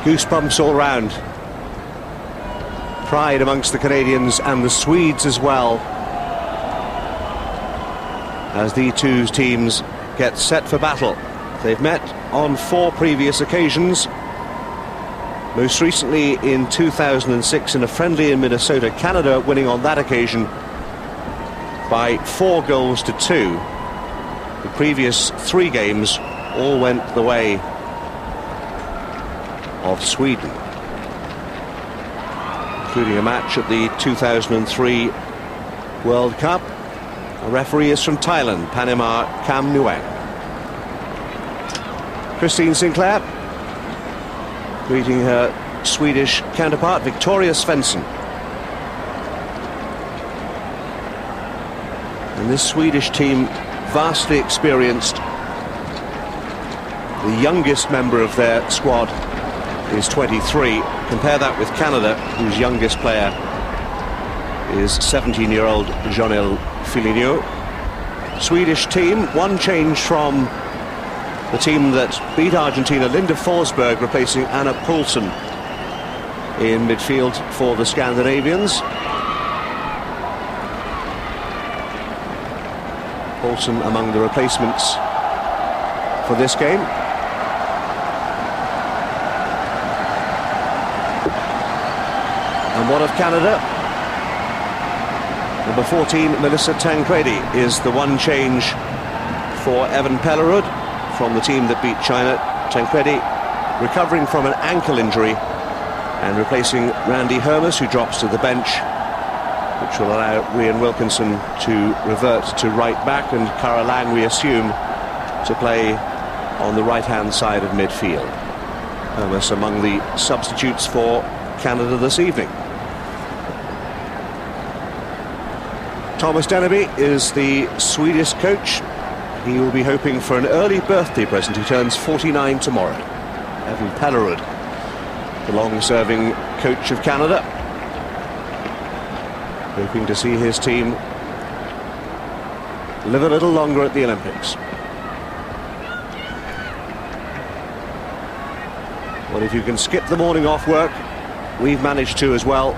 Goosebumps all round. Pride amongst the Canadians and the Swedes as well, as the two teams get set for battle. They've met on 4 previous occasions, most recently in 2006 in a friendly in Minnesota, Canada winning on that occasion by 4-2. The previous 3 games all went the way of Sweden, including a match at the 2003 World Cup. The referee is from Thailand, Panama Kam Nguyen. Christine Sinclair greeting her Swedish counterpart, Victoria Svensson. And this Swedish team, vastly experienced. The youngest member of their squad is 23. Compare that with Canada, whose youngest player is 17-year-old Jeanel Filipino. Swedish team, one change from the team that beat Argentina. Linda Forsberg replacing Anna Poulsen in midfield for the Scandinavians. Poulsen among the replacements for this game. And what of Canada? Number 14, Melissa Tancredi, is the one change for Evan Pellerud from the team that beat China. Tancredi recovering from an ankle injury and replacing Randy Hermes, who drops to the bench, which will allow Rian Wilkinson to revert to right back and Cara Lang, we assume, to play on the right-hand side of midfield. Hermes among the substitutes for Canada this evening. Thomas Deneby is the Swedish coach. He will be hoping for an early birthday present. He turns 49 tomorrow. Evan Pellerud, the long-serving coach of Canada, hoping to see his team live a little longer at the Olympics. Well, if you can skip the morning off work, we've managed to as well.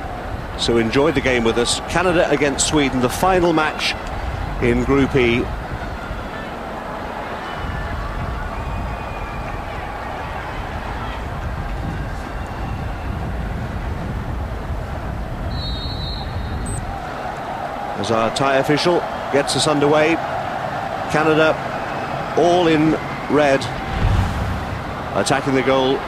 So enjoy the game with us. Canada against Sweden, the final match in Group E. As our Thai official gets us underway, Canada all in red, attacking the goal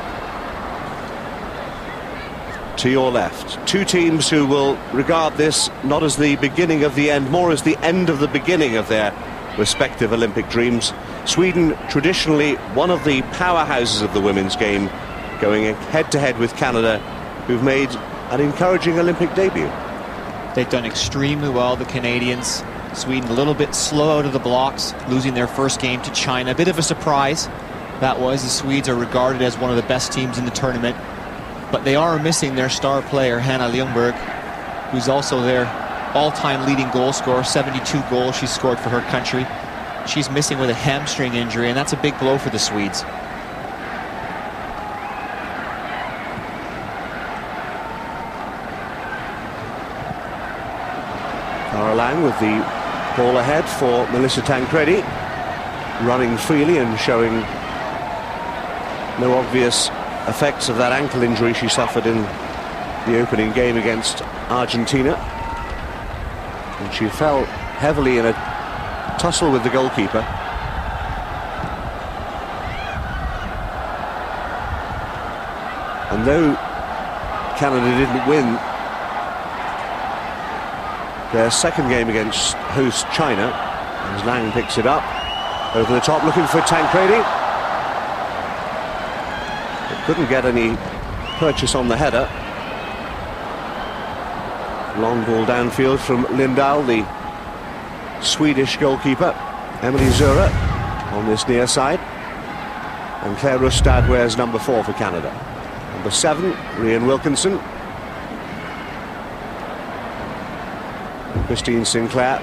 to your left. Two teams who will regard this not as the beginning of the end, more as the end of the beginning of their respective Olympic dreams. Sweden, traditionally one of the powerhouses of the women's game, going head-to-head with Canada, who've made an encouraging Olympic debut. They've done extremely well, the Canadians. Sweden a little bit slow out of the blocks, losing their first game to China. A bit of a surprise, that was. The Swedes are regarded as one of the best teams in the tournament. But they are missing their star player, Hanna Ljungberg, who's also their all-time leading goal scorer. 72 goals she's scored for her country. She's missing with a hamstring injury, and that's a big blow for the Swedes. Cara Lang with the ball ahead for Melissa Tancredi, running freely and showing no obvious effects of that ankle injury she suffered in the opening game against Argentina. And she fell heavily in a tussle with the goalkeeper. And though Canada didn't win their second game against host China, as Lang picks it up over the top, looking for Tancredi. Couldn't get any purchase on the header. Long ball downfield from Lindahl, the Swedish goalkeeper. Emily Zura on this near side. And Claire Rustad wears number 4 for Canada. Number 7, Rian Wilkinson. And Christine Sinclair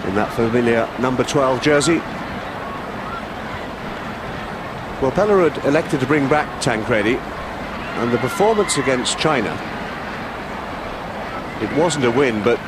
in that familiar number 12 jersey. Well, Pellerud elected to bring back Tancredi, and the performance against China, it wasn't a win, but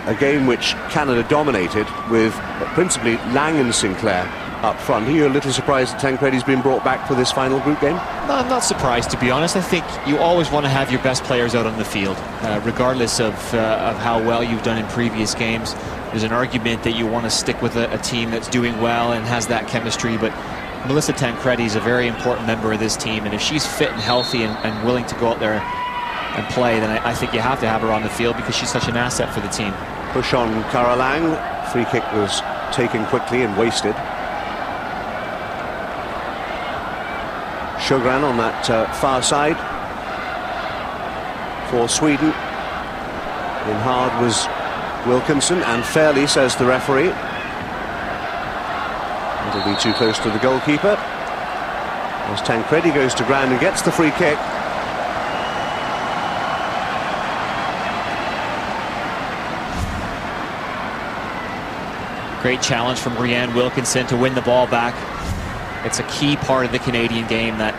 a game which Canada dominated, with principally Lang and Sinclair up front. Are you a little surprised that Tancredi's been brought back for this final group game? No, I'm not surprised, to be honest. I think you always want to have your best players out on the field, regardless of how well you've done in previous games. There's an argument that you want to stick with a team that's doing well and has that chemistry, but Melissa Tancredi is a very important member of this team, and if she's fit and healthy and willing to go out there and play, then I think you have to have her on the field because she's such an asset for the team. Push on Cara Lang. Free kick was taken quickly and wasted. Sjogren on that far side for Sweden. In hard was Wilkinson, and fairly, says the referee. It'll be too close to the goalkeeper. As Tancredi goes to ground and gets the free kick. Great challenge from Brianne Wilkinson to win the ball back. It's a key part of the Canadian game, that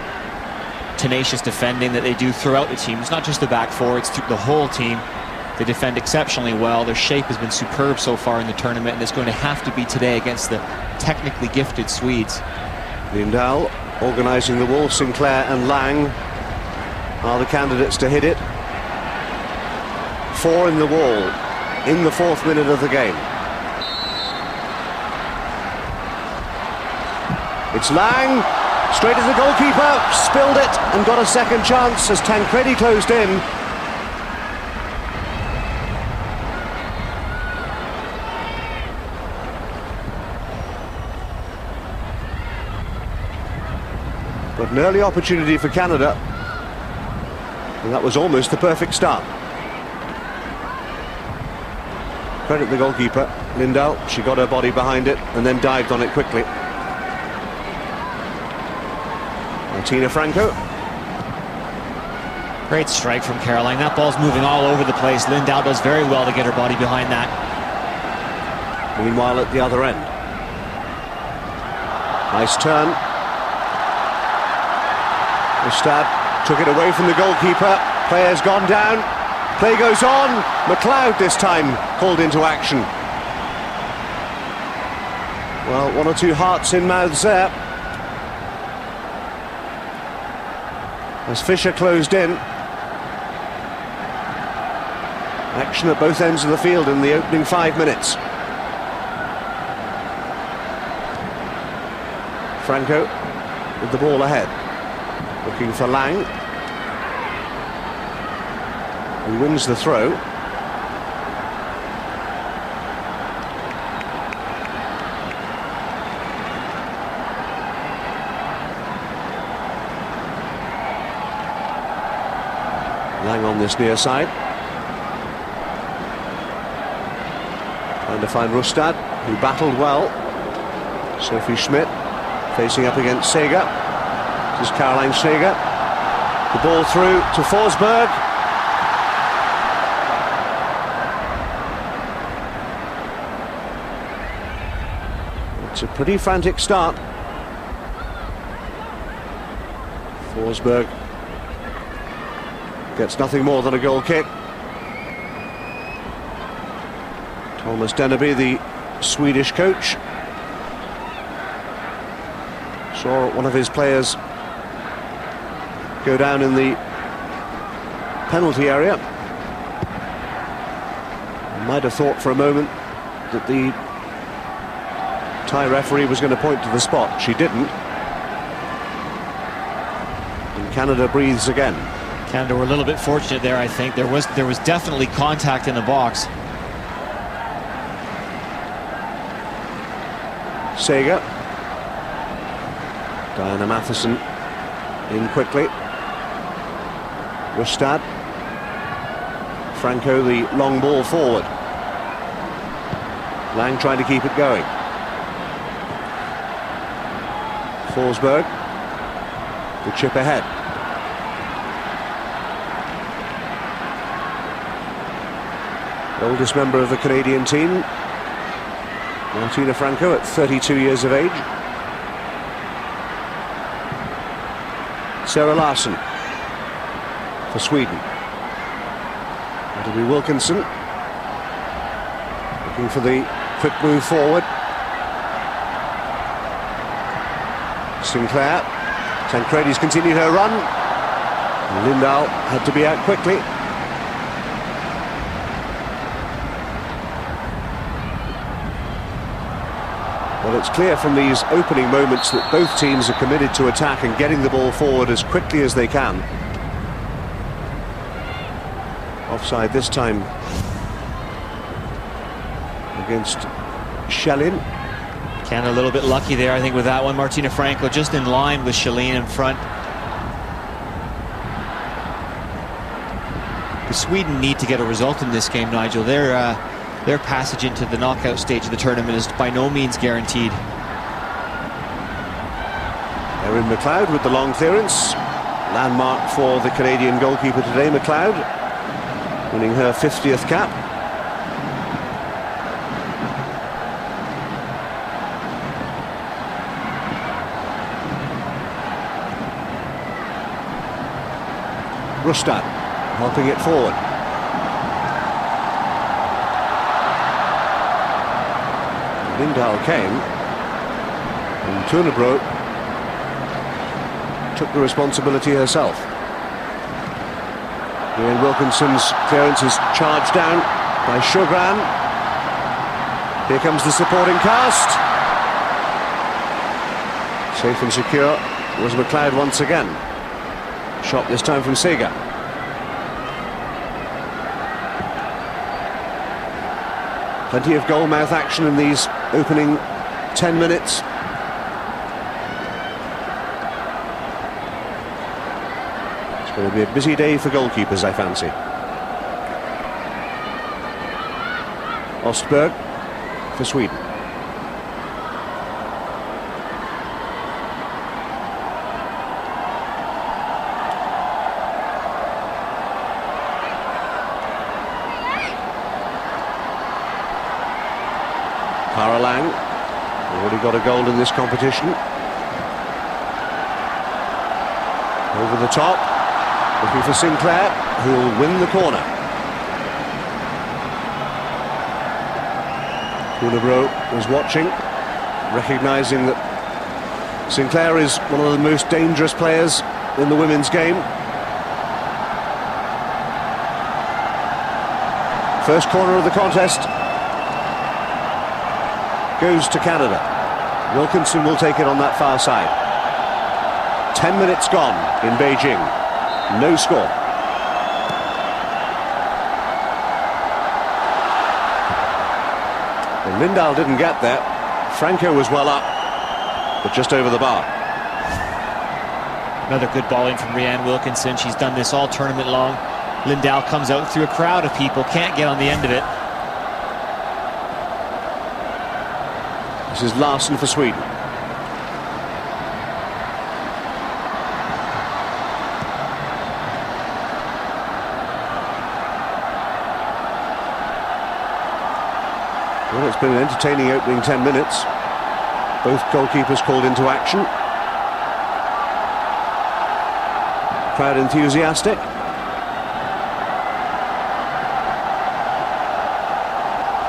tenacious defending that they do throughout the team. It's not just the back four, it's the whole team. They defend exceptionally well. Their shape has been superb so far in the tournament, and it's going to have to be today against the technically gifted Swedes. Lindahl organising the wall. Sinclair and Lang are the candidates to hit it. 4 in the wall in the 4th minute of the game. It's Lang, straight at the goalkeeper, spilled it and got a second chance as Tancredi closed in. But an early opportunity for Canada, and that was almost the perfect start. Credit the goalkeeper, Lindahl. She got her body behind it and then dived on it quickly. Martina Franco. Great strike from Caroline. That ball's moving all over the place. Lindahl does very well to get her body behind that. Meanwhile, at the other end, nice turn. Rustad took it away from the goalkeeper. Player's gone down. Play goes on. McLeod this time called into action. Well, 1 or 2 hearts in mouths there. As Fisher closed in. Action at both ends of the field in the opening 5 minutes. Franco with the ball ahead. Looking for Lang. He wins the throw. Lang on this near side. Trying to find Rustad, who battled well. Sophie Schmidt facing up against Seger. This is Caroline Seger. The ball through to Forsberg. It's a pretty frantic start. Forsberg gets nothing more than a goal kick. Thomas Dennerby, the Swedish coach, saw one of his players go down in the penalty area. Might have thought for a moment that the Thai referee was going to point to the spot. She didn't. And Canada breathes again. Canada were a little bit fortunate there, I think. There was definitely contact in the box. Seger. Diana Matheson in quickly. Rustad. Franco, the long ball forward. Lang trying to keep it going. Forsberg. The chip ahead. The oldest member of the Canadian team, Martina Franco, at 32 years of age. Sarah Larsson for Sweden. It'll be Wilkinson looking for the quick move forward. Sinclair. Tancredi's continued her run. Lindahl had to be out quickly. Well, it's clear from these opening moments that both teams are committed to attack and getting the ball forward as quickly as they can. Offside this time against Schelin. Canada a little bit lucky there, I think, with that one. Martina Franco just in line with Schelin in front. Sweden need to get a result in this game, Nigel. Their passage into the knockout stage of the tournament is by no means guaranteed. Erin McLeod with the long clearance. Landmark for the Canadian goalkeeper today, McLeod, winning her 50th cap. Rustad helping it forward. Lindahl came, and Tunebro took the responsibility herself. Ian Wilkinson's clearance is charged down by Sjogren. Here comes the supporting cast. Safe and secure was McLeod once again. Shot this time from Sega. Plenty of goalmouth action in these opening 10 minutes. It's going to be a busy day for goalkeepers, I fancy. Ostberg for Sweden. Lang already got a goal in this competition. Over the top, looking for Sinclair, who will win the corner. Tunebro was watching, recognising that Sinclair is one of the most dangerous players in the women's game. First corner of the contest goes to Canada. Wilkinson will take it on that far side. 10 minutes gone in Beijing. No score. Well, Lindahl didn't get there. Franco was well up, but just over the bar. Another good ball in from Rhiannon Wilkinson. She's done this all tournament long. Lindahl comes out through a crowd of people, can't get on the end of it. This is Larsson for Sweden. Well, it's been an entertaining opening 10 minutes. Both goalkeepers called into action. Crowd enthusiastic.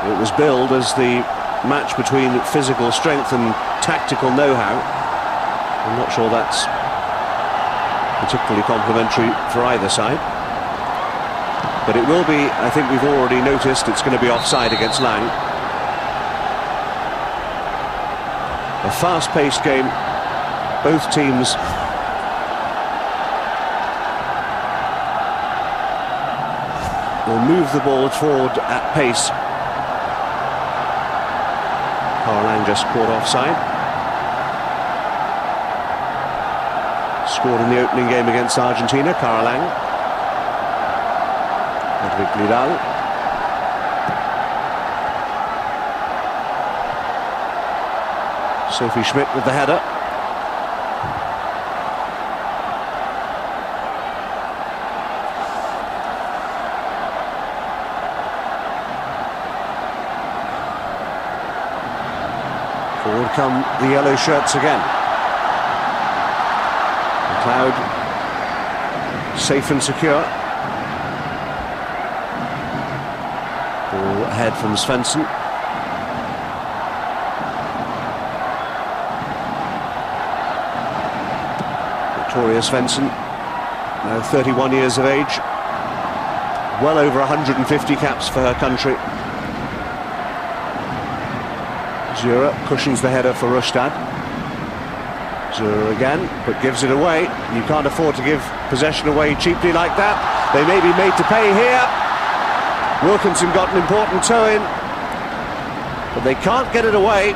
It was billed as the match between physical strength and tactical know-how. I'm not sure that's particularly complimentary for either side. But it will be, I think we've already noticed, it's going to be offside against Lang. A fast-paced game. Both teams will move the ball forward at pace. Lang just caught offside. Scored in the opening game against Argentina, Lang. Hedvig Lidahl. Sophie Schmidt with the header. Forward come the yellow shirts again. McLeod safe and secure. Ball ahead from Svensson. Victoria Svensson, now 31 years of age, well over 150 caps for her country. Zura cushions the header for Rustad. Zura again, but gives it away. You can't afford to give possession away cheaply like that. They may be made to pay here. Wilkinson got an important toe in, but they can't get it away.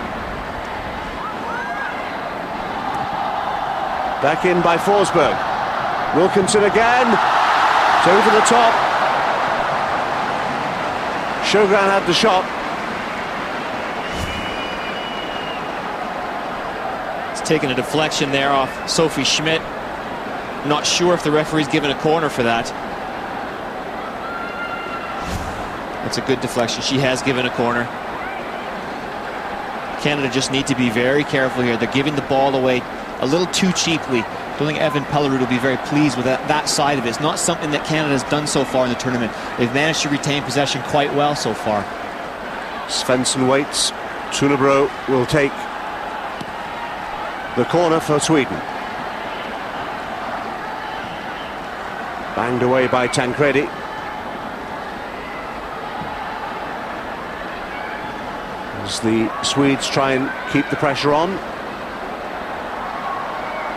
Back in by Forsberg. Wilkinson again. It's over the top. Sjogren had the shot. It's taken a deflection there off Sophie Schmidt. Not sure if the referee's given a corner for that. That's a good deflection. She has given a corner. Canada just need to be very careful here. They're giving the ball away a little too cheaply. I don't think Evan Pellerud will be very pleased with that side of it. It's not something that Canada has done so far in the tournament. They've managed to retain possession quite well so far. Svensson waits. Tunebro will take the corner for Sweden. Banged away by Tancredi. As the Swedes try and keep the pressure on.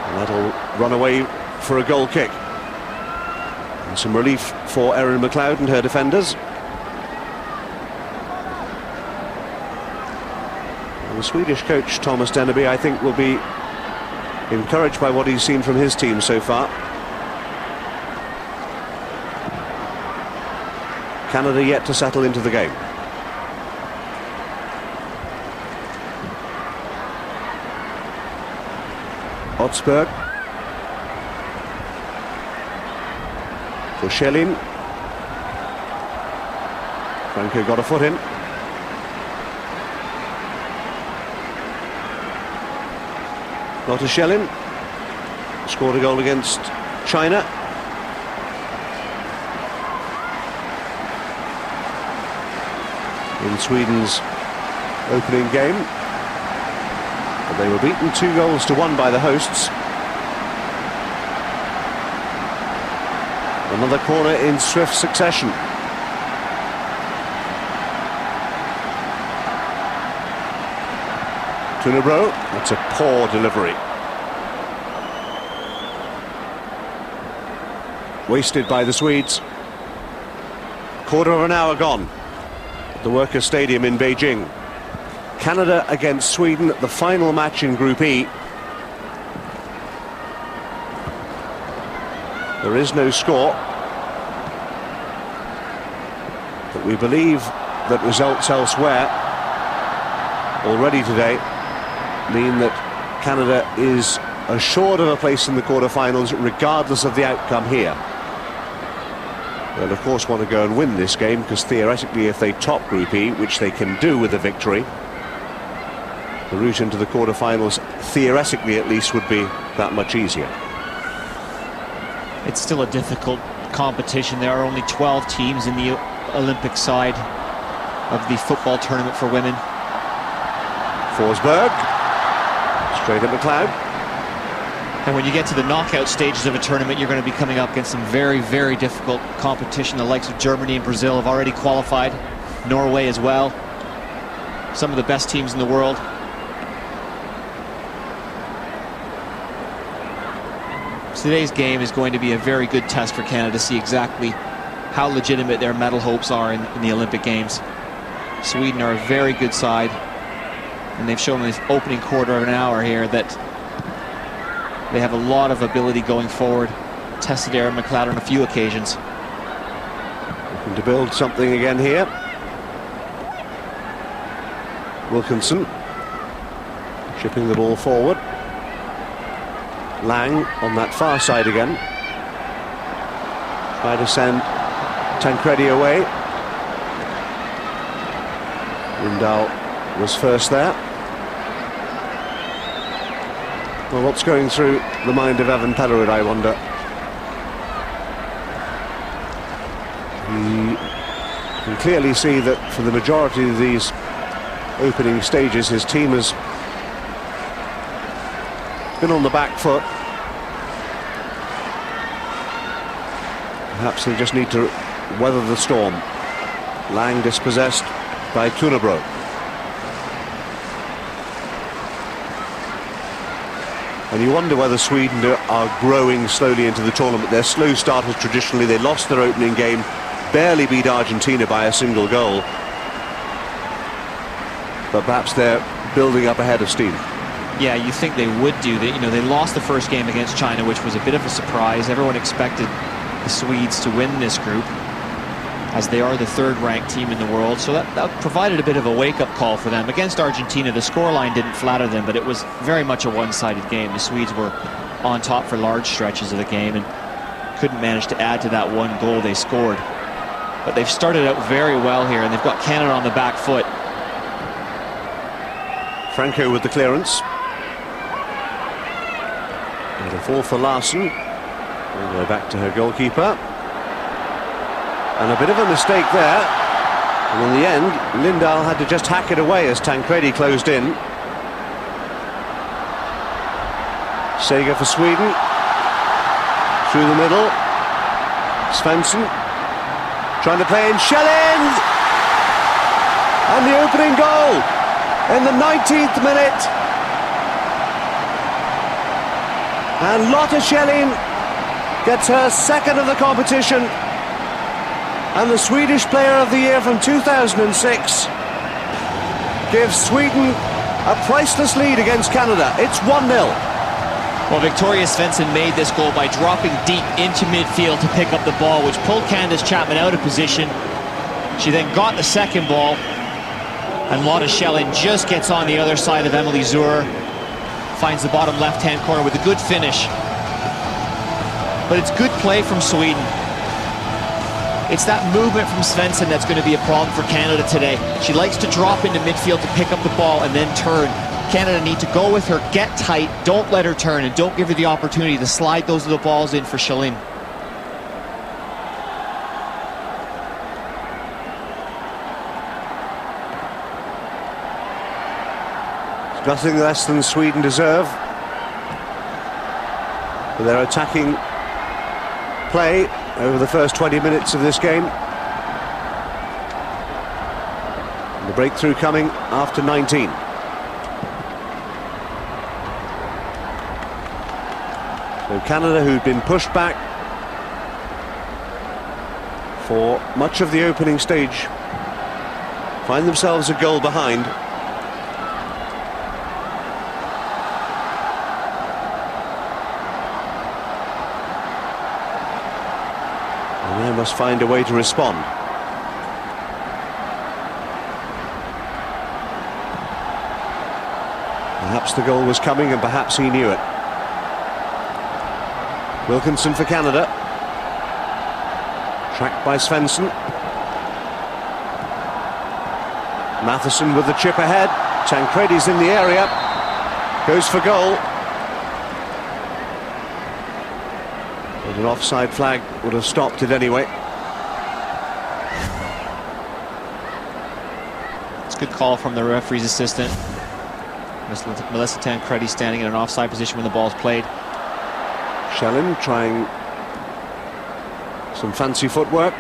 And that'll run away for a goal kick. And some relief for Erin McLeod and her defenders. And the Swedish coach, Thomas Dennerby, I think will be encouraged by what he's seen from his team so far. Canada yet to settle into the game. Otsberg for Schelin. Franco got a foot in. Lotta Schelin scored a goal against China. In Sweden's opening game. But they were beaten 2-1 by the hosts. Another corner in swift succession. Tunebro, that's a poor delivery. Wasted by the Swedes. Quarter of an hour gone at the Workers' Stadium in Beijing. Canada against Sweden, the final match in Group E. There is no score, but we believe that results elsewhere already today mean that Canada is assured of a place in the quarter-finals regardless of the outcome here. They'll of course want to go and win this game, because theoretically if they top Group E, which they can do with a victory, the route into the quarter-finals, theoretically at least, would be that much easier. It's still a difficult competition. There are only 12 teams in the Olympic side of the football tournament for women. Forsberg, straight at McLeod. And when you get to the knockout stages of a tournament, you're going to be coming up against some very, very difficult competition. The likes of Germany and Brazil have already qualified. Norway as well. Some of the best teams in the world. Today's game is going to be a very good test for Canada to see exactly how legitimate their medal hopes are in the Olympic Games. Sweden are a very good side, and they've shown in this opening quarter of an hour here that they have a lot of ability going forward. Tested Erin McLeod on a few occasions. Looking to build something again here. Wilkinson chipping the ball forward. Lang on that far side again. Try to send Tancredi away. Lindahl was first there. Well, what's going through the mind of Evan Pellerud, I wonder? You can clearly see that for the majority of these opening stages, his team has been on the back foot. Perhaps they just need to weather the storm. Lang dispossessed by Tunebro. And you wonder whether Sweden are growing slowly into the tournament. They're slow starters traditionally. They lost their opening game, barely beat Argentina by a single goal. But perhaps they're building up a head of steam. Yeah, you think they would do that. You know, they lost the first game against China, which was a bit of a surprise. Everyone expected the Swedes to win this group, as they are the third-ranked team in the world. So that provided a bit of a wake-up call for them. Against Argentina, the scoreline didn't flatter them, but it was very much a one-sided game. The Swedes were on top for large stretches of the game and couldn't manage to add to that one goal they scored. But they've started out very well here, and they've got Canada on the back foot. Franco with the clearance. And a fall for Larsen. All the way back to her goalkeeper. And a bit of a mistake there. And in the end, Lindahl had to just hack it away as Tancredi closed in. Seger for Sweden. Through the middle. Svensson trying to play in. Schelin! And the opening goal in the 19th minute. And Lotta Schelin gets her second of the competition. And the Swedish Player of the Year from 2006 gives Sweden a priceless lead against Canada. It's 1-0. Well, Victoria Svensson made this goal by dropping deep into midfield to pick up the ball, which pulled Candace Chapman out of position. She then got the second ball, and Lotta Schelin just gets on the other side of Emily Zur, finds the bottom left-hand corner with a good finish. But it's good play from Sweden. It's that movement from Svensson that's going to be a problem for Canada today. She likes to drop into midfield to pick up the ball and then turn. Canada need to go with her, get tight, don't let her turn, and don't give her the opportunity to slide those little balls in for Schelin. It's nothing less than Sweden deserve for their attacking play over the first 20 minutes of this game. And the breakthrough coming after 19. So Canada, who'd been pushed back for much of the opening stage, find themselves a goal behind. And they must find a way to respond. Perhaps the goal was coming and perhaps he knew it. Wilkinson for Canada. Tracked by Svensson. Matheson with the chip ahead. Tancredi's in the area. Goes for goal. But an offside flag would have stopped it anyway. It's a good call from the referee's assistant. Melissa Tancredi standing in an offside position when the ball's played. Schelin trying some fancy footwork.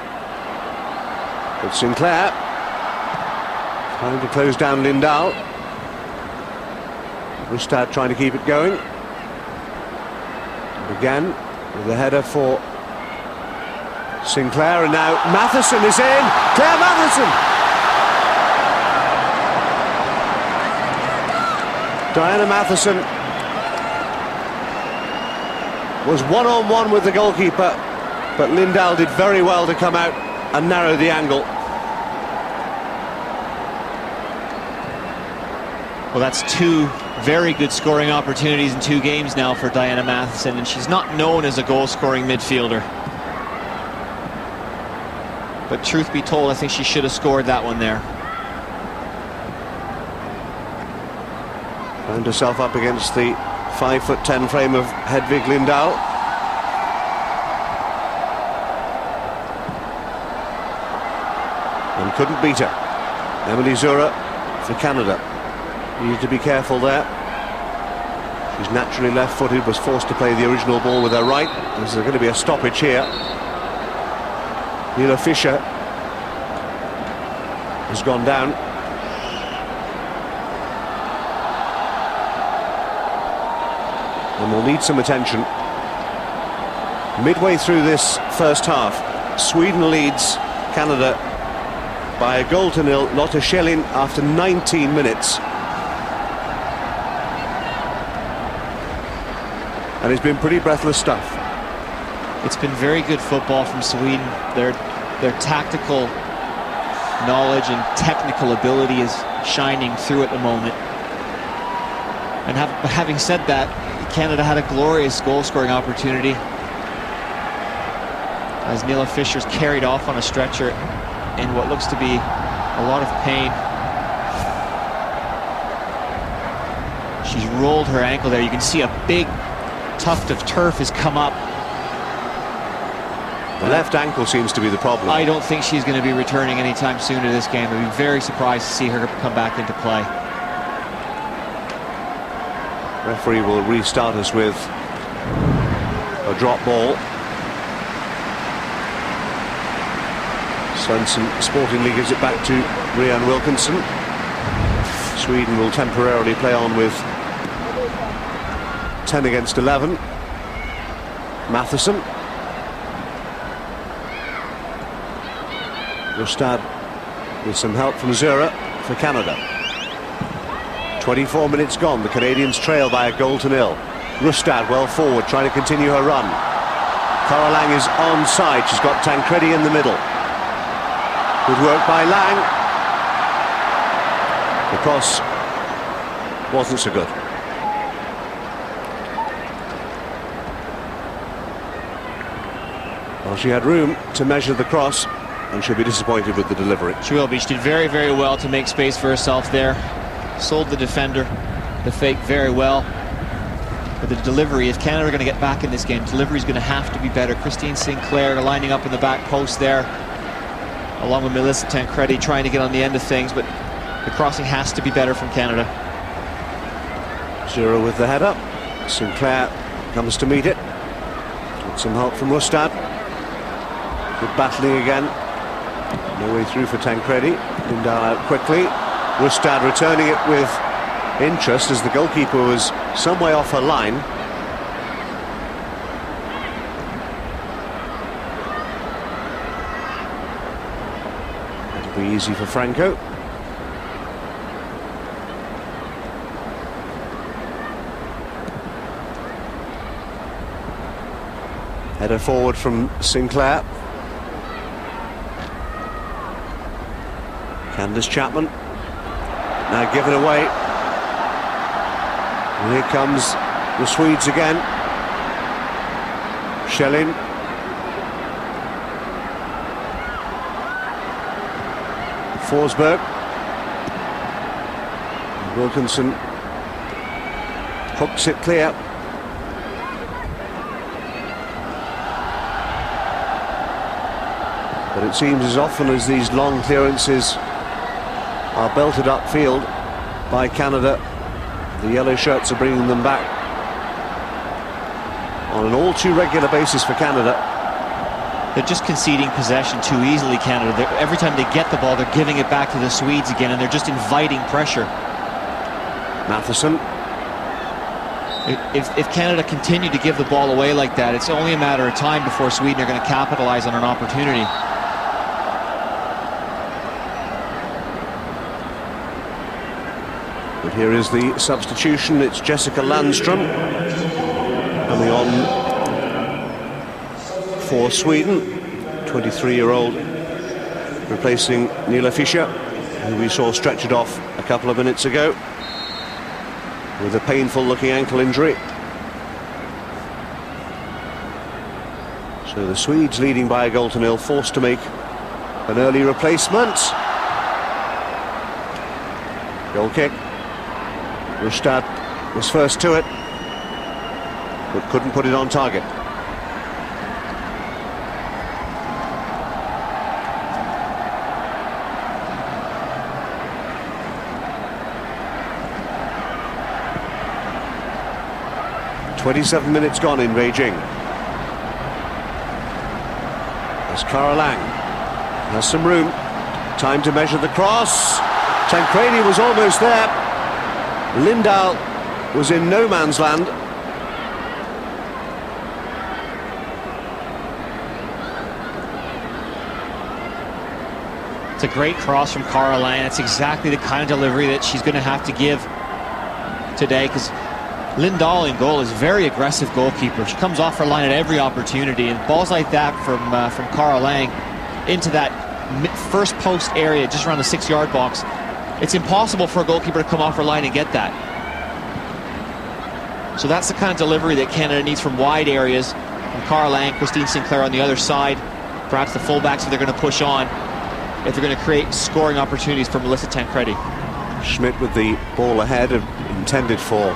But Sinclair trying to close down Lindahl. Rustad trying to keep it going. And again with a header for Sinclair, and now Matheson is in. Claire Matheson! Diana Matheson was one-on-one with the goalkeeper, but Lindahl did very well to come out and narrow the angle. Well, that's two very good scoring opportunities in 2 games now for Diana Matheson, and she's not known as a goal-scoring midfielder. But truth be told, I think she should have scored that one there. Found herself up against the 5'10" frame of Hedvig Lindahl. couldn't beat her. Emily Zura for Canada. Needed to be careful there. She's naturally left-footed, was forced to play the original ball with her right. There's going to be a stoppage here. Neela Fisher has gone down. And will need some attention. Midway through this first half, Sweden leads Canada by a goal to nil. Lotte Schelin after 19 minutes. And it's been pretty breathless stuff. It's been very good football from Sweden. Their tactical knowledge and technical ability is shining through at the moment. And having said that, Canada had a glorious goal-scoring opportunity as Neela Fisher's carried off on a stretcher in what looks to be a lot of pain. She's rolled her ankle there. You can see a big tuft of turf has come up. The left ankle seems to be the problem. I don't think she's going to be returning anytime soon to this game. I'd be very surprised to see her come back into play. Referee will restart us with a drop ball. Svensson Sporting League gives it back to Rian Wilkinson. Sweden will temporarily play on with 10 against 11. Matheson. Rustad with some help from Zura for Canada. 24 minutes gone. The Canadians trail by a goal to nil. Rustad well forward, trying to continue her run. Cara Lang is onside. She's got Tancredi in the middle. Good work by Lang. The cross wasn't so good. Well, she had room to measure the cross, and she'll be disappointed with the delivery. She will be. She did very, very well to make space for herself there. Sold the defender the fake very well. But the delivery, if Canada are going to get back in this game, delivery is going to have to be better. Christine Sinclair lining up in the back post there, along with Melissa Tancredi trying to get on the end of things, but the crossing has to be better from Canada. Zura with the header. Sinclair comes to meet it. With some help from Rustad. Good battling again. No way through for Tancredi. Lindau out quickly. Rustad returning it with interest as the goalkeeper was some way off her line. It'll be easy for Franco. Header forward from Sinclair. Candice Chapman now given away. And here comes the Swedes again. Schelin. Forsberg. Wilkinson hooks it clear. But it seems as often as these long clearances are belted upfield by Canada, the yellow shirts are bringing them back on an all too regular basis for Canada. They're just conceding possession too easily, Canada. Every time they get the ball, they're giving it back to the Swedes again, and they're just inviting pressure. Matheson. If Canada continue to give the ball away like that, it's only a matter of time before Sweden are going to capitalize on an opportunity. But here is the substitution. It's Jessica Landström coming on for Sweden. 23-year-old replacing Neela Fisher, who we saw stretchered off a couple of minutes ago with a painful-looking ankle injury. So the Swedes leading by a goal to nil, forced to make an early replacement. Goal kick. Rustad was first to it, but couldn't put it on target. 27 minutes gone in Beijing. As Schelin has some room. Time to measure the cross. Tancredi was almost there. Lindal was in no man's land. It's a great cross from Schelin. It's exactly the kind of delivery that she's going to have to give today, because Lindal in goal is a very aggressive goalkeeper. She comes off her line at every opportunity, and balls like that from Schelin into that first post area just around the 6-yard box, it's impossible for a goalkeeper to come off her line and get that. So that's the kind of delivery that Canada needs from wide areas, from Schelin, Christine Sinclair on the other side, perhaps the fullbacks if they're going to push on, if they're going to create scoring opportunities for Melissa Tancredi. Schmidt with the ball ahead, intended for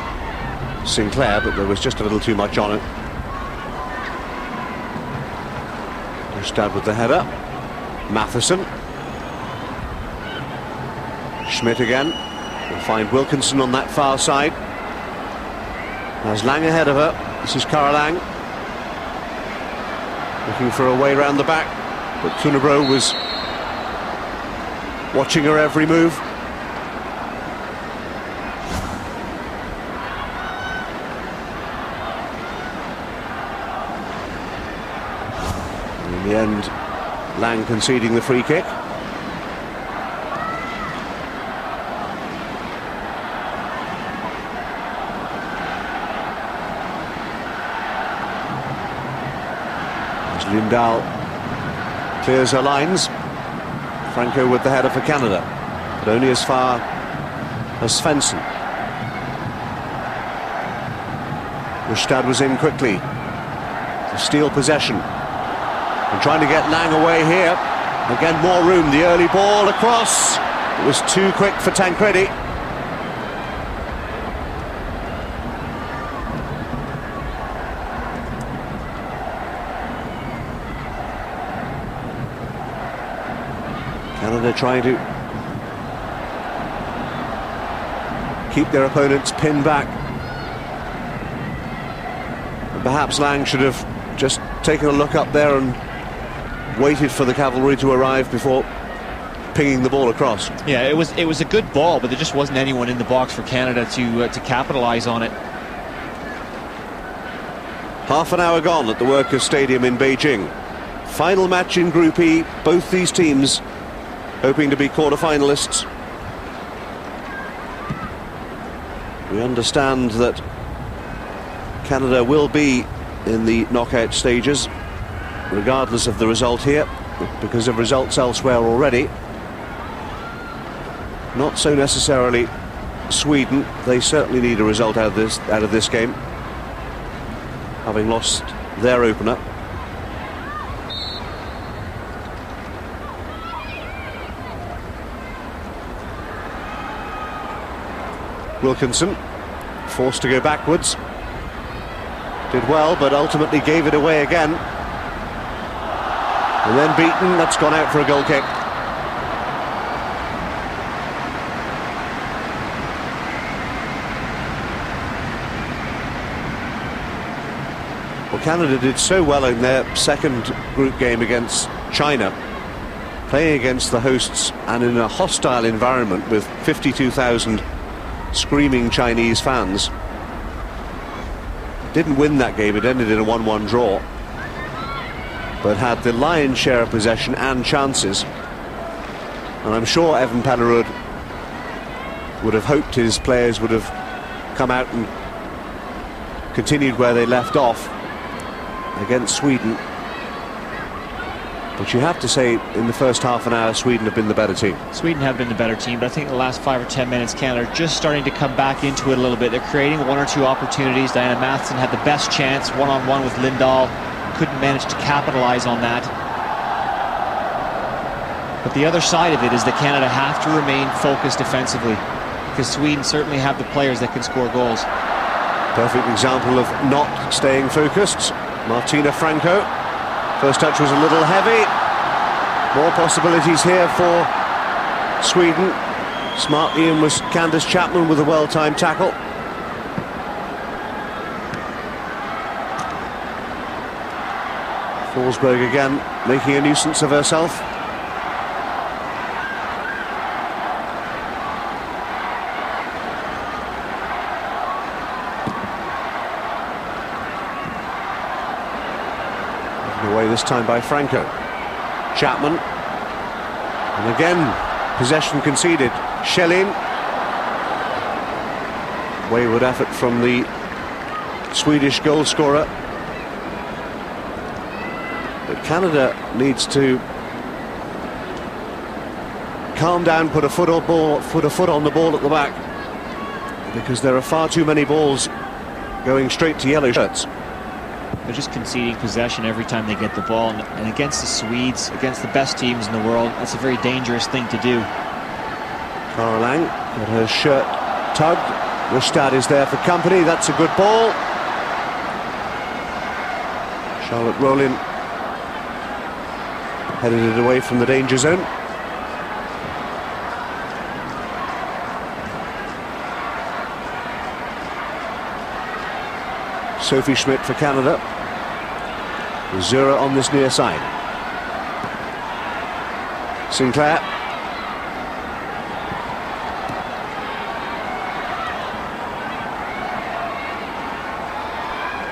Sinclair, but there was just a little too much on it. Stad with the header. Matheson. Schmidt again. Will find Wilkinson on that far side. There's Lang ahead of her. This is Schelin. Looking for a way round the back, but Cunabro was watching her every move. In the end, Lang conceding the free kick. As Lindal clears her lines. Franco with the header for Canada, but only as far as Svensson. Rustad was in quickly to steal possession. And trying to get Lang away here. Again, more room. The early ball across. It was too quick for Tancredi. Canada trying to keep their opponents pinned back. And perhaps Lang should have just taken a look up there and waited for the cavalry to arrive before pinging the ball across. Yeah, it was a good ball, but there just wasn't anyone in the box for Canada to capitalize on it. Half an hour gone at the Workers' Stadium in Beijing. Final match in Group E. Both these teams hoping to be quarter-finalists. We understand that Canada will be in the knockout stages, regardless of the result here, because of results elsewhere already. Not so necessarily Sweden. They certainly need a result out of this game, having lost their opener. Wilkinson forced to go backwards. Did well, but ultimately gave it away again. And then beaten. That's gone out for a goal kick. Well, Canada did so well in their second group game against China, playing against the hosts and in a hostile environment with 52,000 screaming Chinese fans. Didn't win that game. It ended in a 1-1 draw, but had the lion's share of possession and chances. And I'm sure Evan Pellerud would have hoped his players would have come out and continued where they left off against Sweden. But you have to say, in the first half an hour, Sweden have been the better team. Sweden have been the better team, but I think in the last 5 or 10 minutes, Canada are just starting to come back into it a little bit. They're creating 1 or 2 opportunities. Diana Matheson had the best chance, one-on-one with Lindal. Couldn't manage to capitalize on that. But the other side of it is that Canada have to remain focused defensively, because Sweden certainly have the players that can score goals. Perfect example of not staying focused. Martina Franco. First touch was a little heavy. More possibilities here for Sweden. Smartly in was Candace Chapman with a well-timed tackle. Forsberg again making a nuisance of herself. Given away this time by Franco. Chapman. And again, possession conceded. Schelin. Wayward effort from the Swedish goal scorer. But Canada needs to calm down, put a foot on the ball at the back, because there are far too many balls going straight to yellow shirts. They're just conceding possession every time they get the ball, and against the Swedes, against the best teams in the world, that's a very dangerous thing to do. Cara Lang got her shirt tugged. Rustad is there for company. That's a good ball. Charlotte Rollin headed it away from the danger zone. Sophie Schmidt for Canada. Zura on this near side. Sinclair.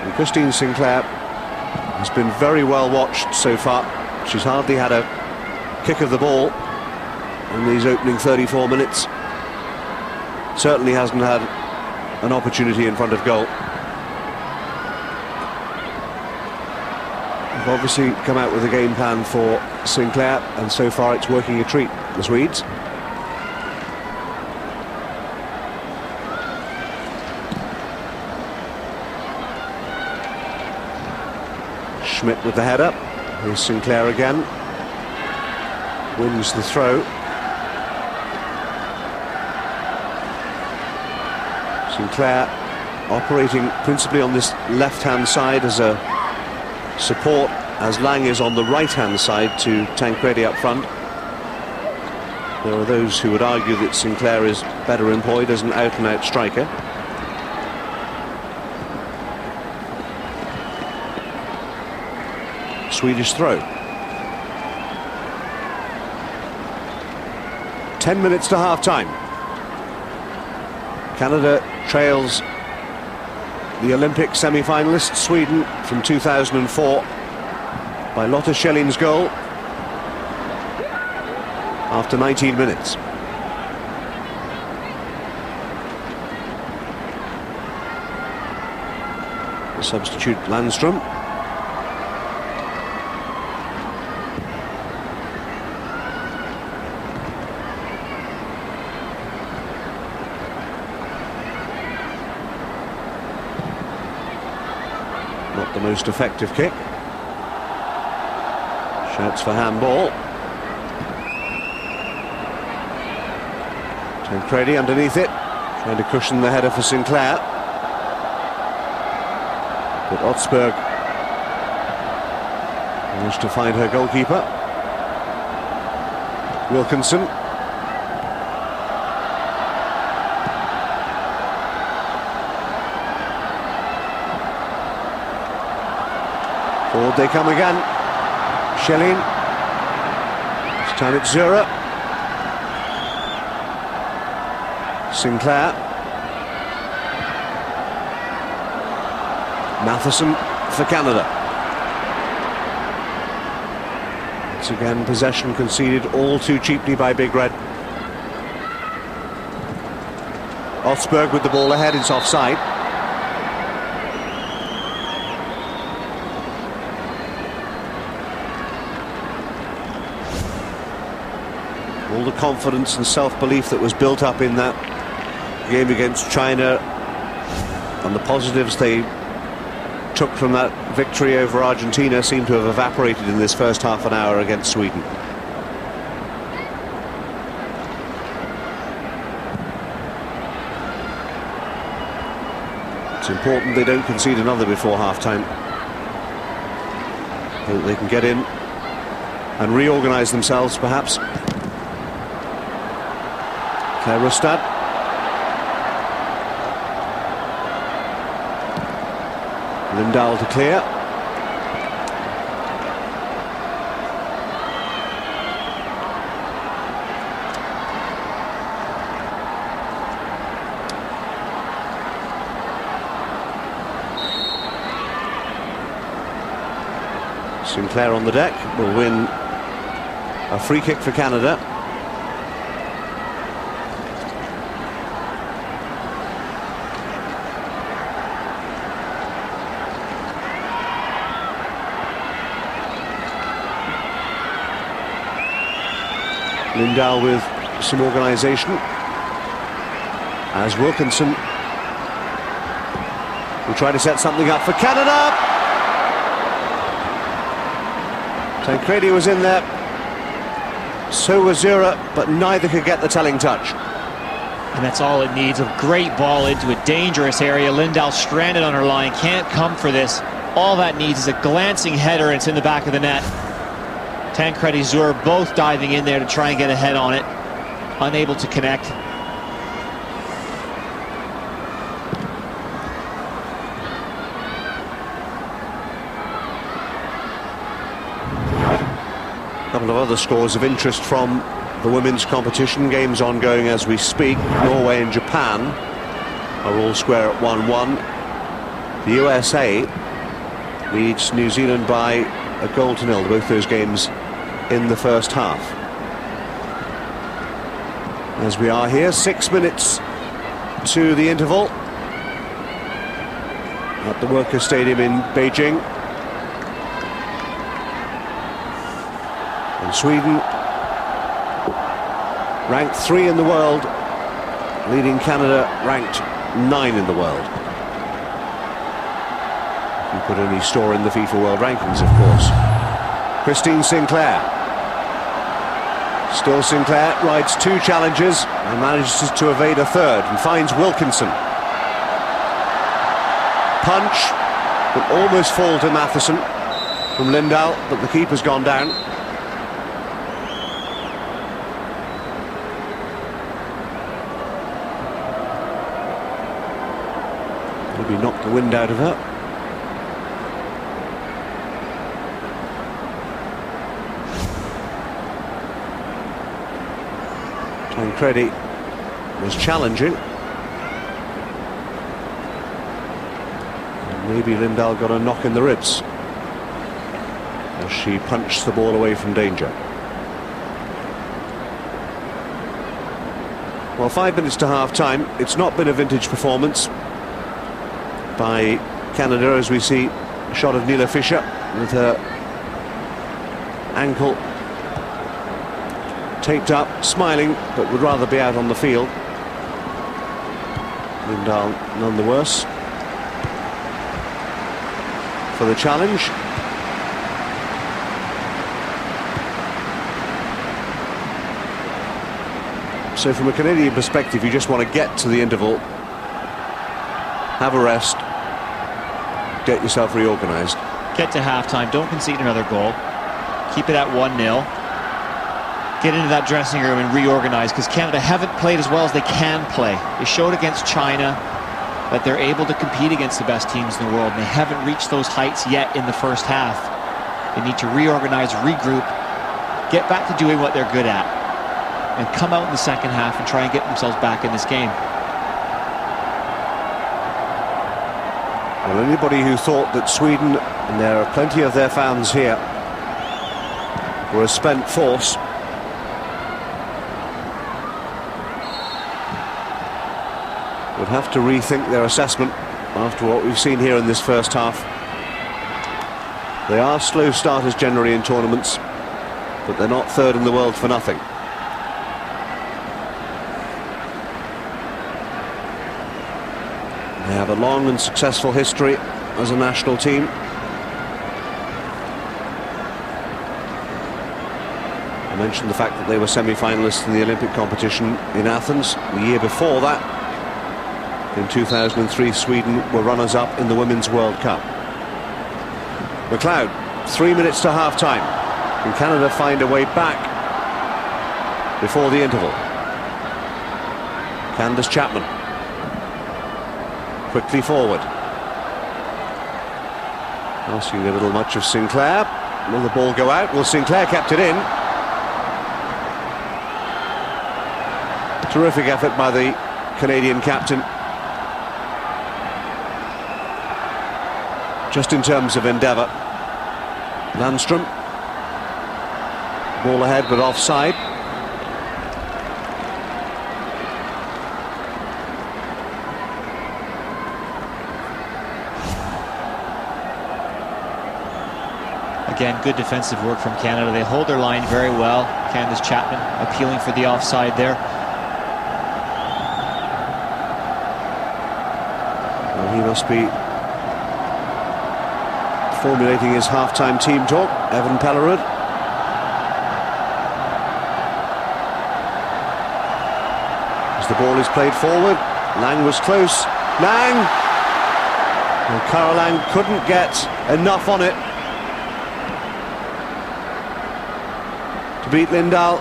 And Christine Sinclair has been very well watched so far. She's hardly had a kick of the ball in these opening 34 minutes. Certainly hasn't had an opportunity in front of goal. They've obviously come out with a game plan for Sinclair, and so far it's working a treat, the Swedes. Schmidt with the header. Here's Sinclair again. Wins the throw. Sinclair operating principally on this left-hand side as a support, as Lang is on the right-hand side to Tancredi up front. There are those who would argue that Sinclair is better employed as an out-and-out striker. Swedish throw. 10 minutes to half-time. Canada trails the Olympic semi-finalists, Sweden, from 2004 by Lotta Schelin's goal after 19 minutes. The substitute Landström. Not the most effective kick. Shouts for handball. Tancredi underneath it, trying to cushion the header for Sinclair. But Otsberg managed to find her goalkeeper. Wilkinson. Forward they come again. Schelin. This time it's Zura. Sinclair. Matheson for Canada. Once again, possession conceded all too cheaply by Big Red. Otsberg with the ball ahead, it's offside. All the confidence and self-belief that was built up in that game against China, and the positives they took from that victory over Argentina, seem to have evaporated in this first half an hour against Sweden. It's important they don't concede another before half-time. They can get in and reorganise themselves, perhaps. Claire Rustad. Lindahl to clear. Sinclair on the deck will win a free kick for Canada. Lindau with some organisation, as Wilkinson will try to set something up for Canada. Tancredi was in there, so was Zura, but neither could get the telling touch. And that's all it needs, a great ball into a dangerous area. Lindau stranded on her line, can't come for this. All that needs is a glancing header, and it's in the back of the net. Tancredi, Zura both diving in there to try and get a head on it. Unable to connect. A couple of other scores of interest from the women's competition. Games ongoing as we speak. Norway and Japan are all square at 1-1. The USA leads New Zealand by a 1-0. Both those games in the first half. As we are here, 6 minutes to the interval at the Workers' Stadium in Beijing. And Sweden, ranked 3 in the world, leading Canada ranked 9 in the world. If you put any store in the FIFA World Rankings, of course. Christine Sinclair. Still Sinclair rides 2 challenges and manages to evade a third and finds Wilkinson. Punch will almost fall to Matheson from Lindau, but the keeper's gone down. Maybe knocked the wind out of her. Tancredi was challenging. And maybe Lindau got a knock in the ribs as she punched the ball away from danger. Well, 5 minutes to half-time. It's not been a vintage performance by Canada, as we see a shot of Neela Fisher with her ankle taped up, smiling, but would rather be out on the field. Lindau none the worse for the challenge. So from a Canadian perspective, you just want to get to the interval, have a rest, get yourself reorganised. Get to halftime, don't concede another goal, keep it at 1-0. Get into that dressing room and reorganize, because Canada haven't played as well as they can play. They showed against China that they're able to compete against the best teams in the world, and they haven't reached those heights yet in the first half. They need to reorganize, regroup, get back to doing what they're good at, and come out in the second half and try and get themselves back in this game. Well, anybody who thought that Sweden, and there are plenty of their fans here, were a spent force, would have to rethink their assessment after what we've seen here in this first half. They are slow starters generally in tournaments, but they're not third in the world for nothing. They have a long and successful history as a national team. I mentioned the fact that they were semi-finalists in the Olympic competition in Athens. The year before that, in 2003, Sweden were runners-up in the Women's World Cup. McLeod, 3 minutes to half-time. Can Canada find a way back before the interval? Candace Chapman. Quickly forward. Asking a little much of Sinclair. Will the ball go out? Well, Sinclair kept it in. Terrific effort by the Canadian captain. Just in terms of endeavour. Landstrom. Ball ahead but offside. Again, good defensive work from Canada. They hold their line very well. Canada's Chapman appealing for the offside there. Well, he must be formulating his half-time team talk. Evan Pellerud. As the ball is played forward, Lang was close. Lang! Well, Caroline couldn't get enough on it to beat Lindahl.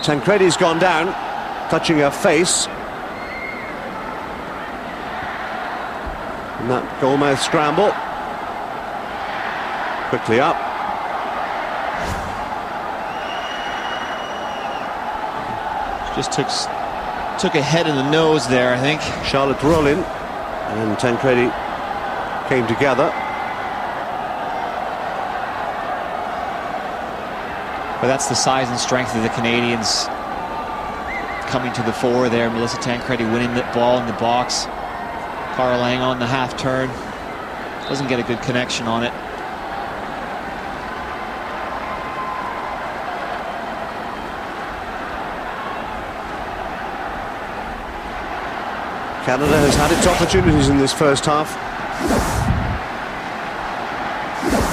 Tancredi's gone down, touching her face. And that goalmouth scramble. Quickly up. Just took a head in the nose there, I think. Charlotte Rollin and Tancredi came together. But that's the size and strength of the Canadians coming to the fore there. Melissa Tancredi winning the ball in the box. Cara Lang on the half turn. Doesn't get a good connection on it. Canada has had its opportunities in this first half.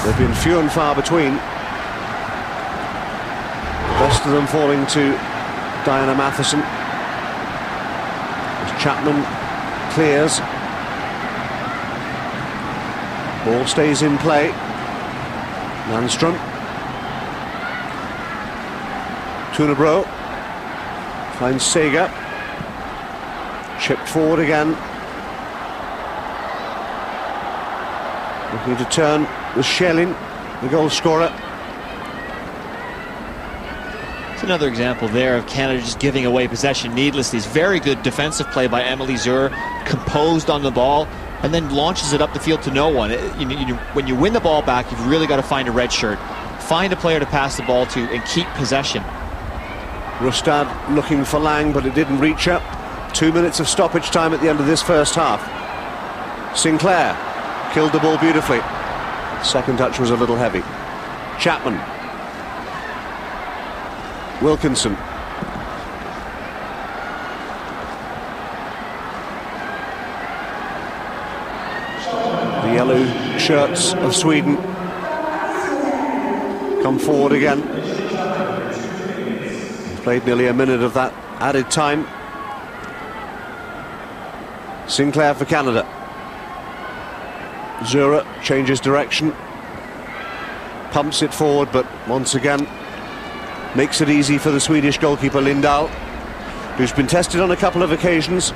They've been few and far between. Best of them falling to Diana Matheson. As Chapman clears. Ball stays in play. Landstrom. Tunabro finds Sega. Chipped forward again. Looking to turn with Schelin, the goal scorer. It's another example there of Canada just giving away possession needlessly. It's very good defensive play by Emily Zur, composed on the ball, and then launches it up the field to no one. When you win the ball back, you've really got to find a red shirt. Find a player to pass the ball to and keep possession. Rustad looking for Lang, but it didn't reach her. 2 minutes of stoppage time at the end of this first half. Sinclair killed the ball beautifully. Second touch was a little heavy. Chapman. Wilkinson. The yellow shirts of Sweden come forward again. Played nearly a minute of that added time. Sinclair for Canada. Zura changes direction, pumps it forward, but once again makes it easy for the Swedish goalkeeper Lindahl, who's been tested on a couple of occasions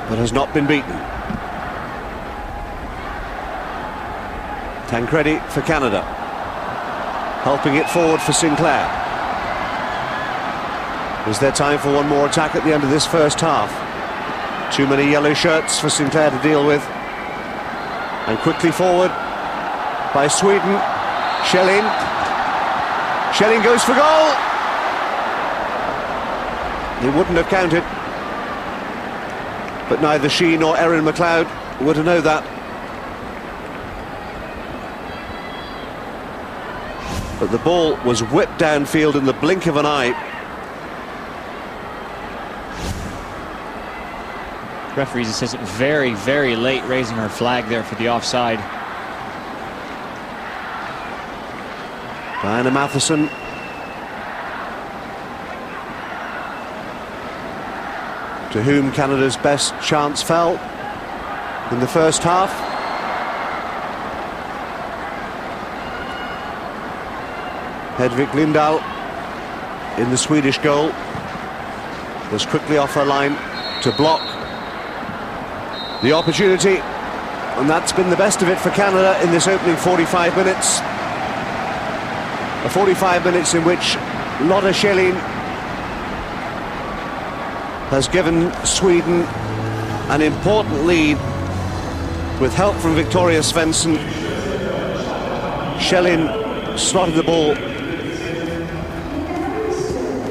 but has not been beaten. Tancredi for Canada, helping it forward for Sinclair. Is there time for one more attack at the end of this first half? Too many yellow shirts for Sinclair to deal with. And quickly forward by Sweden. Schelin. Schelin goes for goal. He wouldn't have counted. But neither she nor Erin McLeod would have known that. But the ball was whipped downfield in the blink of an eye. Referee's assistant very, very late raising her flag there for the offside. Diana Matheson. To whom Canada's best chance fell in the first half. Hedvig Lindahl in the Swedish goal was quickly off her line to block the opportunity, and that's been the best of it for Canada in this opening 45 minutes. A 45 minutes in which Lotta Schelin has given Sweden an important lead with help from Victoria Svensson. Schelin slotted the ball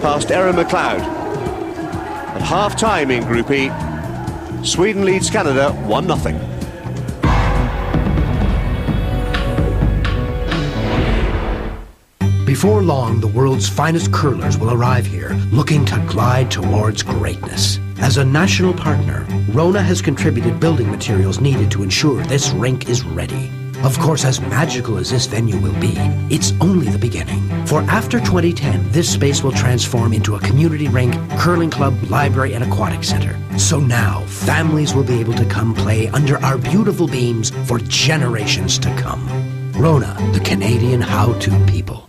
past Erin McLeod. At half-time in Group E, Sweden leads Canada 1-0. Before long, the world's finest curlers will arrive here, looking to glide towards greatness. As a national partner, Rona has contributed building materials needed to ensure this rink is ready. Of course, as magical as this venue will be, it's only the beginning. For after 2010, this space will transform into a community rink, curling club, library, and aquatic center. So now, families will be able to come play under our beautiful beams for generations to come. Rona, the Canadian how-to people.